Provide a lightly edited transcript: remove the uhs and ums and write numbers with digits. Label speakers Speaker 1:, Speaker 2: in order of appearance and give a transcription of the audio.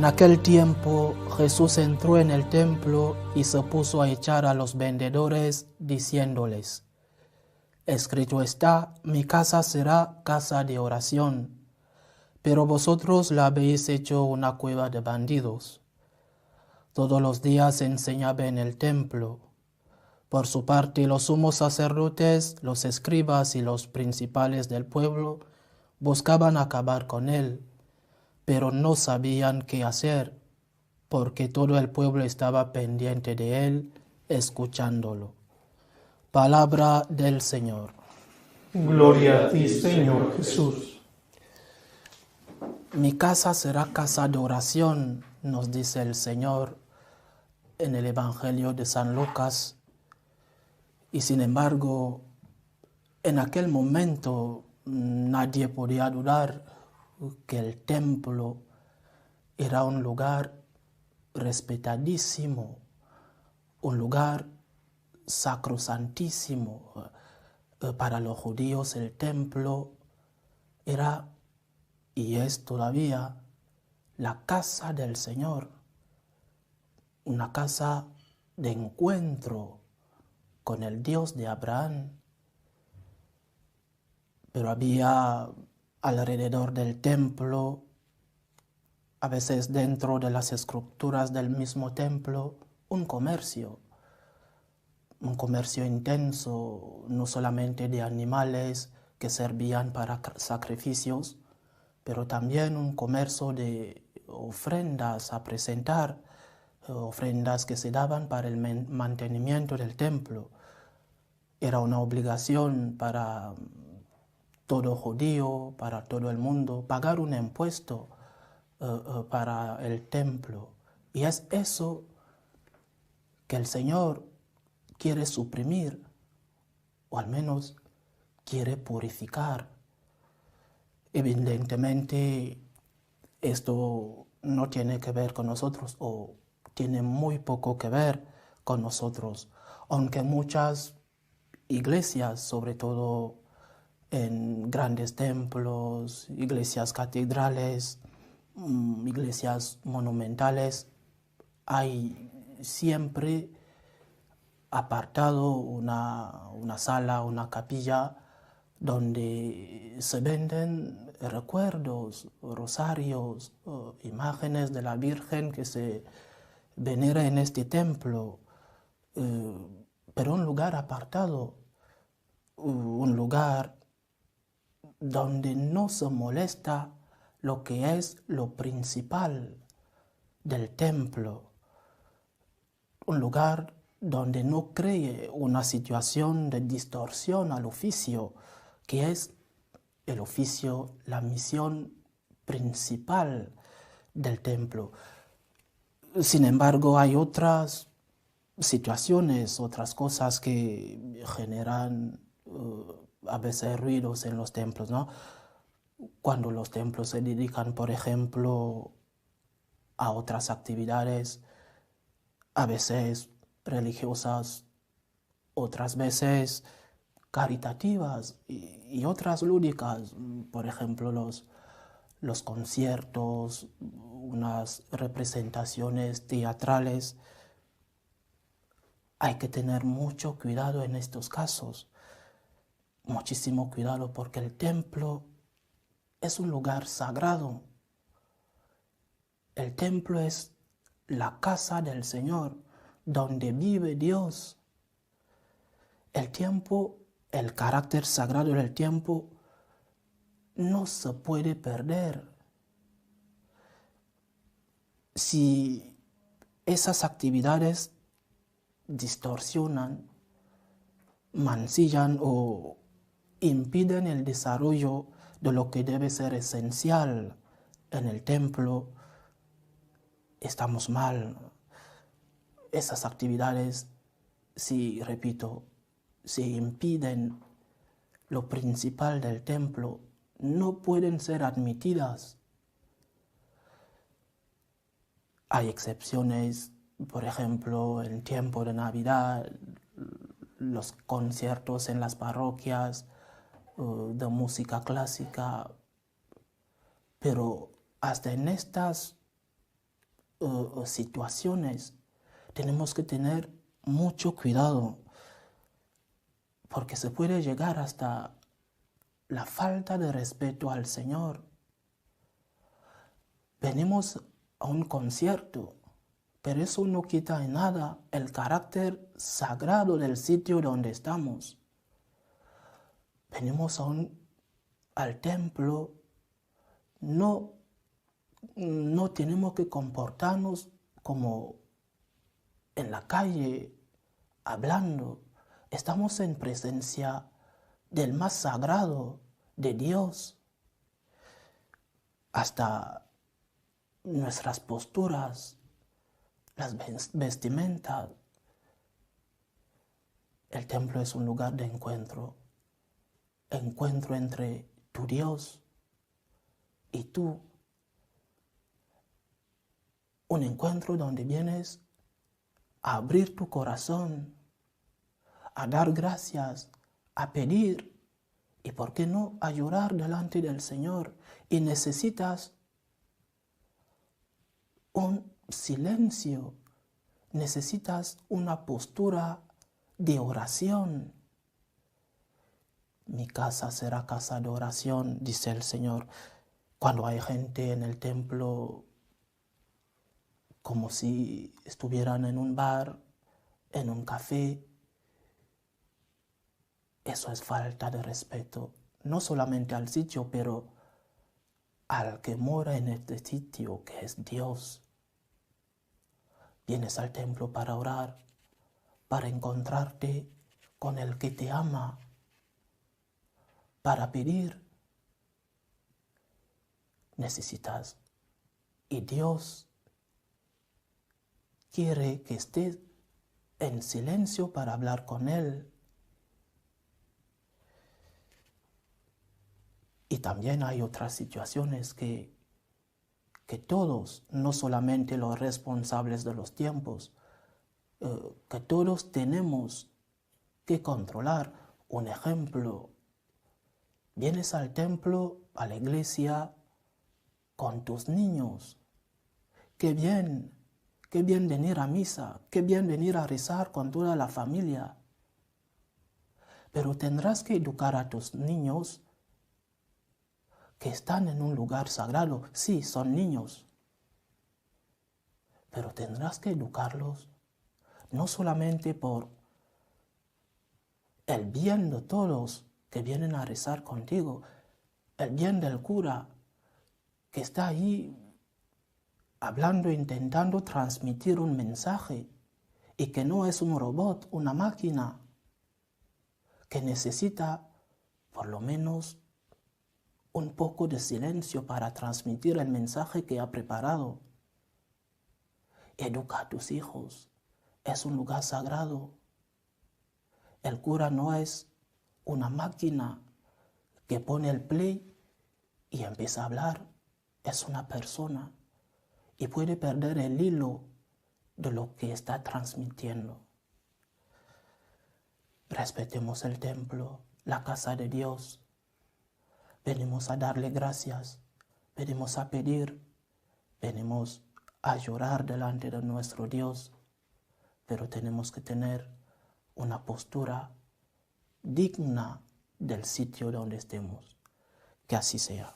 Speaker 1: En aquel tiempo Jesús entró en el templo y se puso a echar a los vendedores, diciéndoles: Escrito está, mi casa será casa de oración, pero vosotros la habéis hecho una cueva de bandidos. Todos los días enseñaba en el templo. Por su parte, los sumos sacerdotes, los escribas y los principales del pueblo buscaban acabar con él, pero no sabían qué hacer, porque todo el pueblo estaba pendiente de él, escuchándolo. Palabra del Señor.
Speaker 2: Gloria a ti, Señor Jesús.
Speaker 1: Mi casa será casa de oración, nos dice el Señor en el Evangelio de San Lucas. Y sin embargo, en aquel momento nadie podía dudar que el templo era un lugar respetadísimo, un lugar sacrosantísimo. Para los judíos el templo era y es todavía la casa del Señor, una casa de encuentro con el Dios de Abraham. Pero había alrededor del templo, a veces dentro de las estructuras del mismo templo, un comercio intenso, no solamente de animales que servían para sacrificios, pero también un comercio de ofrendas a presentar, ofrendas que se daban para el mantenimiento del templo. Era una obligación para todo judío, para todo el mundo, pagar un impuesto para el templo. Y es eso que el Señor quiere suprimir, o al menos quiere purificar. Evidentemente, esto no tiene que ver con nosotros, o tiene muy poco que ver con nosotros, aunque muchas iglesias, sobre todo en grandes templos, iglesias catedrales, iglesias monumentales, hay siempre apartado una sala, una capilla donde se venden recuerdos, rosarios, imágenes de la Virgen que se venera en este templo, pero un lugar apartado, un lugar donde no se molesta lo que es lo principal del templo, un lugar donde no cree una situación de distorsión al oficio, que es el oficio, la misión principal del templo. Sin embargo, hay otras situaciones, otras cosas que generan a veces ruidos en los templos, ¿no? Cuando los templos se dedican, por ejemplo, a otras actividades, a veces religiosas, otras veces caritativas y otras lúdicas, por ejemplo los conciertos, unas representaciones teatrales. Hay que tener mucho cuidado en estos casos, muchísimo cuidado, porque el templo es un lugar sagrado. El templo es la casa del Señor, donde vive Dios. El tiempo, el carácter sagrado del tiempo no se puede perder. Si esas actividades distorsionan, mancillan o impiden el desarrollo de lo que debe ser esencial en el templo, estamos mal. Esas actividades, si impiden lo principal del templo, no pueden ser admitidas. Hay excepciones, por ejemplo, en tiempo de Navidad, los conciertos en las parroquias de música clásica, pero hasta en estas situaciones, tenemos que tener mucho cuidado, porque se puede llegar hasta la falta de respeto al Señor. Venimos a un concierto, pero eso no quita en nada el carácter sagrado del sitio donde estamos. Venimos al templo, no tenemos que comportarnos como en la calle, hablando. Estamos en presencia del más sagrado, de Dios. Hasta nuestras posturas, las vestimentas. El templo es un lugar de encuentro entre tu Dios y tú. Un encuentro donde vienes a abrir tu corazón, a dar gracias, a pedir y, ¿por qué no?, a llorar delante del Señor. Y necesitas un silencio, necesitas una postura de oración. Mi casa será casa de oración, dice el Señor. Cuando hay gente en el templo, como si estuvieran en un bar, en un café, eso es falta de respeto, no solamente al sitio, pero al que mora en este sitio, que es Dios. Vienes al templo para orar, para encontrarte con el que te ama, para pedir. Necesitas. Y Dios quiere que estés en silencio para hablar con Él. Y también hay otras situaciones que todos, no solamente los responsables de los tiempos, que todos tenemos que controlar. Un ejemplo, vienes al templo, a la iglesia, con tus niños. Qué bien venir a misa, qué bien venir a rezar con toda la familia. Pero tendrás que educar a tus niños que están en un lugar sagrado. Sí, son niños, pero tendrás que educarlos no solamente por el bien de todos que vienen a rezar contigo, el bien del cura que está ahí hablando, intentando transmitir un mensaje, y que no es un robot, una máquina, que necesita por lo menos un poco de silencio para transmitir el mensaje que ha preparado. Educa a tus hijos. Es un lugar sagrado. El cura no es una máquina que pone el play y empieza a hablar. Es una persona y puede perder el hilo de lo que está transmitiendo. Respetemos el templo, la casa de Dios. Venimos a darle gracias, venimos a pedir, venimos a llorar delante de nuestro Dios, pero tenemos que tener una postura digna del sitio donde estemos. Que así sea.